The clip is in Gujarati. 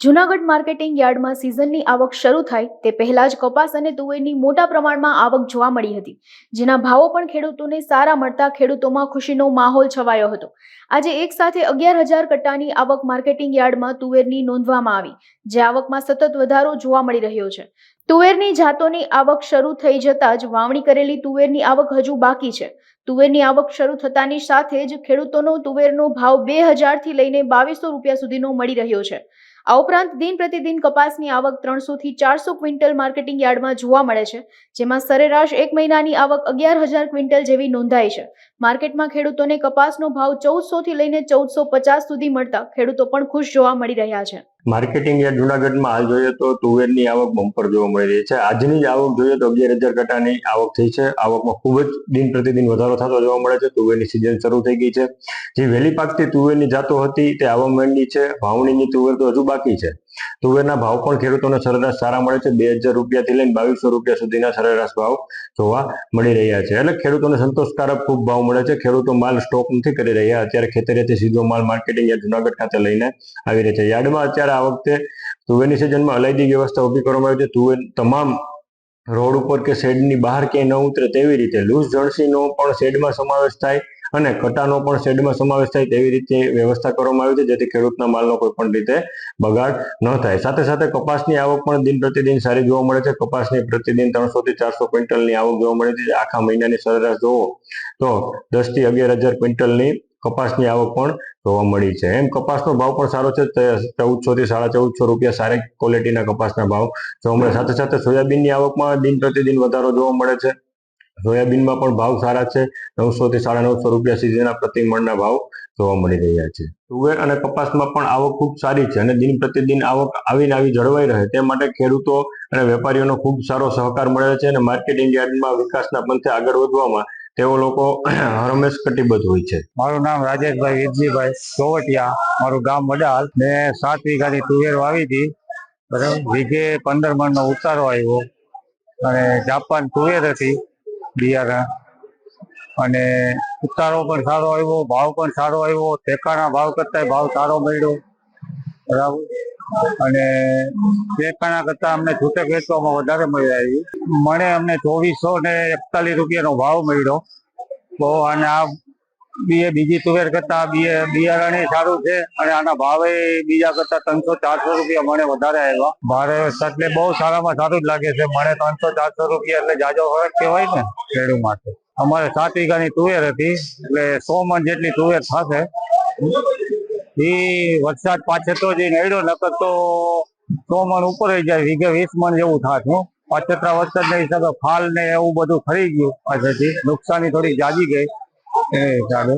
જૂનાગઢ માર્કેટિંગ યાર્ડમાં સિઝનની આવક શરૂ થાય તે પહેલા જ કપાસ અને તુવેરની મોટા પ્રમાણમાં આવક જોવા મળી હતી, જેના ભાવો પણ ખેડૂતોને સારા મળતા ખેડૂતોમાં ખુશીનો માહોલ છવાયો હતો। આજે એક સાથે 11,000 કટ્ટાની આવક માર્કેટિંગ યાર્ડમાં તુવેરની નોંધવામાં આવી, જે આવકમાં સતત વધારો જોવા મળી રહ્યો છે। તુવેરની જાતોની આવક શરૂ થઈ જતાં જ વાવણી કરેલી તુવેરની આવક હજુ બાકી છે। તુવેરની આવક શરૂ થતાની સાથે જ ખેડૂતોનો તુવેરનો ભાવ 2,000 થી લઈને 2,200 રૂપિયા સુધીનો મળી રહ્યો છે। આ ઉપરાંત દિન પ્રતિદિન કપાસની આવક 300 થી 400 ક્વિન્ટલ માર્કેટિંગ યાર્ડમાં જોવા મળે છે, જેમાં સરેરાશ એક મહિનાની આવક 11,000 ક્વિન્ટલ જેવી નોંધાઈ છે। માર્કેટમાં ખેડૂતોને કપાસનો ભાવ 1,400 થી લઈને 1,450 સુધી મળતા ખેડૂતો પણ ખુશ જોવા મળી રહ્યા છે। માર્કેટિંગ યાર્ડ જૂનાગઢમાં હાલ જોઈએ તો તુવેરની આવક બમ્પર જોવા મળી રહી છે। આજની જ આવક જોઈએ તો 11,000 કટ્ટાની આવક થઈ છે। આવકમાં ખૂબ જ દિન પ્રતિદિન વધારો થતો જોવા મળે છે। તુવેરની સિઝન શરૂ થઈ ગઈ છે। જે વહેલી પાકતી તુવેરની જાતો હતી તે આવવા માંડી છે। વાવણીની તુવેર તો હજુ બાકી છે। તુવેરના ભાવ પણ ખેડૂતોને સરેરાશ સારા મળે છે। 2,000 રૂપિયાથી લઈને 2,200 રૂપિયા સુધીના સરેરાશ ભાવ જોવા મળી રહ્યા છે। એટલે ખેડૂતોને સંતોષકારક ખૂબ ભાવ મળે છે। ખેડૂતો માલ સ્ટોક નથી કરી રહ્યા, અત્યારે ખેતરેથી સીધો માલ માર્કેટિંગ યાર્ડ જૂનાગઢ ખાતે લઈને આવી રહ્યા છે। યાર્ડમાં અત્યારે આ વખતે તુવેરની સિઝનમાં અલાયદી વ્યવસ્થા ઊભી કરવામાં આવી છે। તુવેર તમામ રોડ ઉપર કે શેડની બહાર ક્યાંય ન ઉતરે તેવી રીતે લૂઝ જણસીનો પણ શેડમાં સમાવેશ થાય અને કટાનો પણ શેડમાં સમાવેશ થાય તેવી રીતે વ્યવસ્થા કરવામાં આવી છે, જેથી ખેડૂતના માલનો કોઈ પણ રીતે બગાડ ન થાય। સાથે સાથે કપાસની આવક પણ દિન પ્રતિદિન સારી જોવા મળે છે। કપાસની પ્રતિદિન 300 થી 400 ક્વિન્ટલની આવક જોવા મળે છે। આખા મહિનાની સરેરાશ જોવો તો 10 થી 11,000 ક્વિન્ટલની કપાસની આવક પણ જોવા મળી છે। એમ કપાસનો ભાવ પણ સારો છે, 1,400 થી 1,450 રૂપિયા સારી ક્વોલિટીના કપાસના ભાવ જોવા મળે। સાથે સાથે સોયાબીનની આવકમાં દિન પ્રતિદિન વધારો જોવા મળે છે। સોયાબીનમાં પણ ભાવ સારા છે, 900 થી 950 રૂપિયા સીઝનના પ્રતિ મણના ભાવ જોવા મળી રહ્યા છે। તુવેર અને કપાસમાં પણ આવક ખૂબ સારી છે અને દિન પ્રતિદિન આવક આવીને આવી જળવાઈ રહે તે માટે ખેડૂતો અને વેપારીઓનો ખૂબ સારો સહકાર મળે છે અને માર્કેટિંગ યાર્ડમાં વિકાસના પંથે આગળ વધવામાં તેઓ લોકો હરમેશ કટિબદ્ધ હોય છે। મારું નામ રાજેશભાઈ વિરજીભાઈ ચોવટિયા, મારું ગામ વડાલ। મેં 7 વીઘાની તુવેર વાવી હતી, બરાબર। વીઘે 15 મણનો ઉતારો આવ્યો અને જાપાન તુવેર હતી બિયારણ, અને ઉતારો પણ સારો આવ્યો, ભાવ પણ સારો આવ્યો। ટેકાના ભાવ કરતા ભાવ સારો મળ્યો, બરાબર। અને ટેકાના કરતા અમને છૂટક વેચવામાં વધારે મળી આવી। મને અમને 2,441 રૂપિયાનો ભાવ મળ્યો। તો અને આ બીજી તુવેર કરતા બિયારણ સારું છે અને આના ભાવે બીજા કરતા 300-400 રૂપિયા મને વધારે આવ્યા। મારે એટલે બહુ સારામાં સારું જ લાગે છે। મને 300-400 રૂપિયા એટલે જાજો ફરક કહેવાય ને ખેડૂત માટે। અમારે 7 વીઘાની તુવેર હતી, એટલે 100 મણ જેટલી તુવેર થશે। એ વરસાદ પાછો જે નડ્યો, નકર તો 100 મણ ઉપર જાય, વીઘે 20 મણ જેવું થાત। પાછળના વરસાદના હિસાબે ફાલ ને એવું બધું ખરી ગયું, પાછળથી નુકસાની થોડી જાજી ગઈ એ હિસાબે।